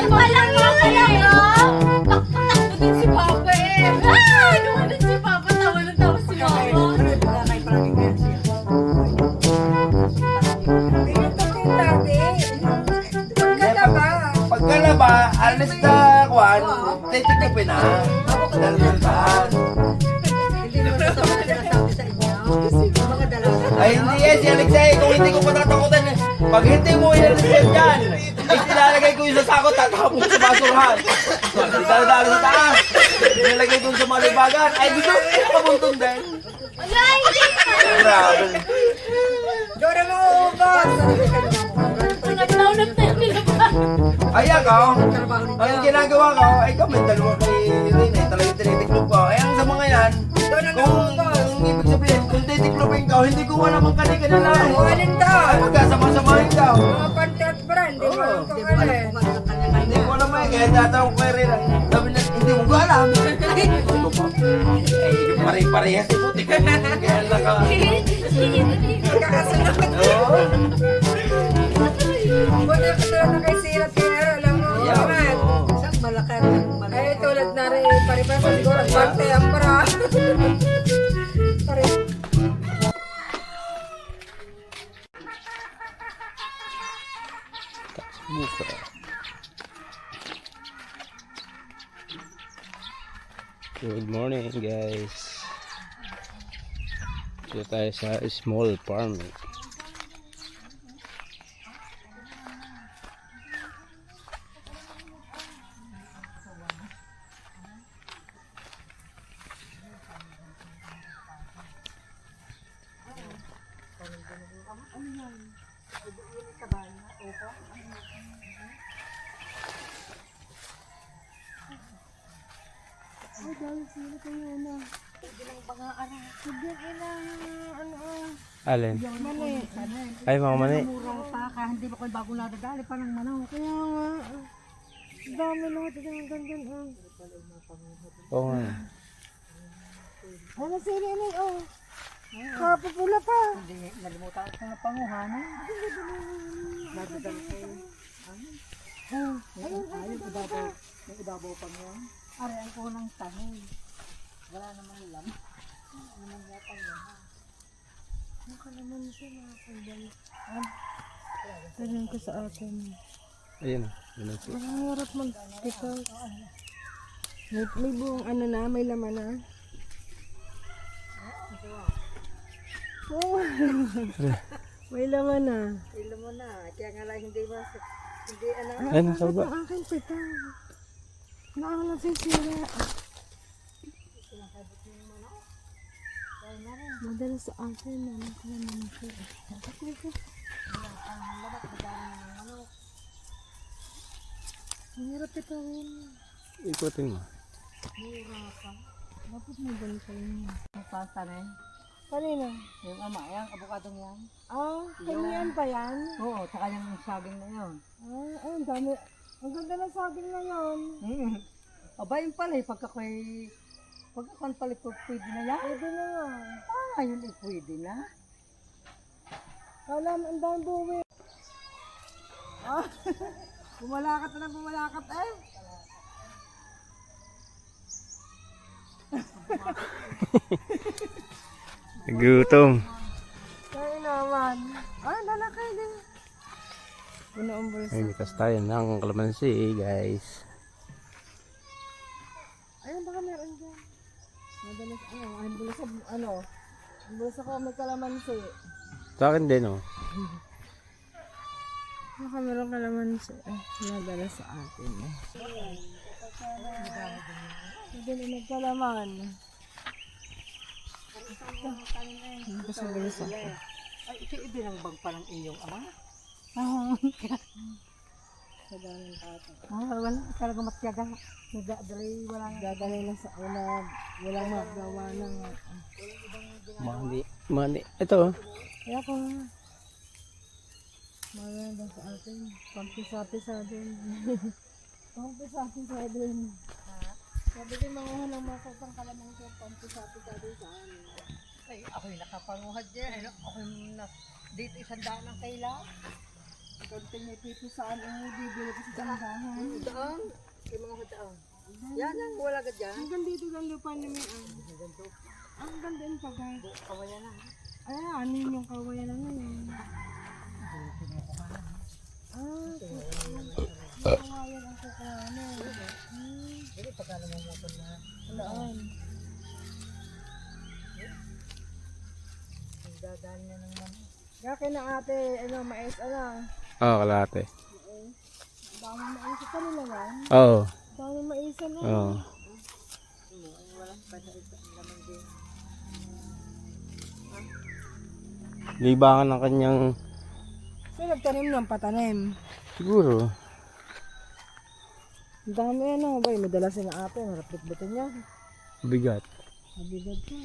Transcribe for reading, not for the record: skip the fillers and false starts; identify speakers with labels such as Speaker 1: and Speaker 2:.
Speaker 1: Walang makalang ah! Takbo din si Papa eh! Ah! Dumanan si Papa, tawa ng tawa si Mama.
Speaker 2: Pagkalaba, alis na kuwan, titikipin na. Daldalan. Ay hindi eh, si Alexei, kung hindi ko patatakutan eh. Pag hindi mo inalis yan dyan, ilalagay ko yung sa sako, tatapon sa basurahan. Daldalan sa taas, ilalagay dun sa malibagan. Ay gusto, nakabuntong din.
Speaker 1: Wala, hindi!
Speaker 2: Grabe.
Speaker 3: Dora mo ubas!
Speaker 1: Nagtaunap na yung nilabas.
Speaker 2: Ay ako, ang ginagawa ko, ay kami dalawa kay Rina, talagang tinitiklop ko. Ay ang sa mga yan, kung ibig sabihin, kung titiklopin ka, hindi ko wala mang kani-kani lang.
Speaker 3: Alin daw?
Speaker 2: Ay magkasama-samahin ka.
Speaker 3: Mga contract brand, di ba?
Speaker 2: Oo.
Speaker 3: Kung alin.
Speaker 2: Hindi ko alam eh, kaya tatawag ko kay Rina. Sabi na, hindi mo ko alam. Sabi ko po, ay pare-parehas si puti. Kaya lang ka.
Speaker 3: Magkakasunod.
Speaker 2: Oo.
Speaker 3: Buti ka tulad na kay Sirat Pinero, alam mo, naman.
Speaker 4: Isang malakad.
Speaker 3: Ay, tulad na rin, pare-pare siguro, parte ang para. Pare.
Speaker 5: Good morning guys. Dito tayo sa small farming. Alin? Ay mga mani.
Speaker 4: Murang pa ka, hindi ba kayo bago nadadali pa ng manok. Kaya nga, dami lahat ng ganyan.
Speaker 5: Oo nga.
Speaker 4: Ano sili na oh. Kapapula pa.
Speaker 3: Hindi, nalimutan ko na panguhan. Nadadali ko.
Speaker 4: Ayun, ibabaw.
Speaker 3: May ibabaw pa mo.
Speaker 4: Aray, ang unang tanin. Wala naman lang. Ang kalaman siya mga kaibigan. Tanyan ko sa akin.
Speaker 5: Ayun. Ayun po.
Speaker 4: Ang harap mag-tikal. May buong ano na, may laman na. Oo. May laman na.
Speaker 3: Ilo mo na. Kaya nga lang hindi mas... Hindi ano.
Speaker 5: Ay, nasa baba.
Speaker 4: Ang akin pita. Naalang sisira. Madala sa akin. Naman ko naman siya. Ang hirap ito rin.
Speaker 5: Ikutin mo.
Speaker 4: Dapat may ganito yun.
Speaker 3: Ang pasta na yun.
Speaker 4: Kanina?
Speaker 3: Yung ama, yung abukadong yan.
Speaker 4: Kanyan pa yan?
Speaker 3: Oo, tsaka yung saging na yun.
Speaker 4: Ang dami. Ang ganda ng saging na yun.
Speaker 3: Aba, yung pala, pagkakoy pala, pwede na yan.
Speaker 4: Pwede na nga.
Speaker 3: Yun ay pwede na.
Speaker 4: Alam, ang dami buwi. Bumalakat na bumalakat eh.
Speaker 5: Gutom.
Speaker 4: Kaya naman. Lalakay din. Puno ang bulsa.
Speaker 5: Ay, mitas tayo ng kalamansi guys.
Speaker 4: Ayun, baka meron dyan. Madalas, ang bulsa, ang bulsa ko may kalamansi.
Speaker 5: Sa akin din oh.
Speaker 4: Baka meron kalamansi. Nadala sa atin eh. Hindi na nagkalaman. Ang gusto bulsa ko.
Speaker 3: Ay, ito ibinangbang pa ng iyong ama.
Speaker 4: Sa daming tato.
Speaker 3: Wala talaga matyaga. Nagdadalay, wala nga.
Speaker 4: Dadalay lang sa una. Walang magawa ng...
Speaker 5: Mani. Mani. Ito oh.
Speaker 4: Kaya ko nga. Maganda sa atin. Pampisa-pisa din. Pampisa-pisa din. Sabi ko mga lang makutang kalamang ko. Pampisa-pisa din sa amin.
Speaker 3: Ay, ako'y nakapanguhad dyan. Ako'y dito 100 ang kaila.
Speaker 4: Konting may pipusaan ang bibili ko sa tandahan.
Speaker 3: Daang. Kay mga daang. Yan ang wala ka dyan.
Speaker 4: Hanggang dito lang lupa ni May Ang. Ang ganda yung pagay.
Speaker 3: Kawayan na.
Speaker 4: Ay, anin yung kawayan na ngayon. Kawayan ang kukano.
Speaker 3: Hindi pagka naman motor na.
Speaker 4: Walaan.
Speaker 3: Dadaan niya ng mga.
Speaker 4: Kaya na ate, ano, mais, ano.
Speaker 5: Oo, kalate.
Speaker 4: Dami mais sa kanila yan.
Speaker 5: Oo.
Speaker 4: Dami mais, ano.
Speaker 5: Oo. Libangan ng kanyang
Speaker 4: So, nagtanim ng patanim.
Speaker 5: siguro.
Speaker 4: Ang dami, ano, ba, may dala si na ate, harap bitbitin niya.
Speaker 5: Bigat.
Speaker 4: Mabigat ka.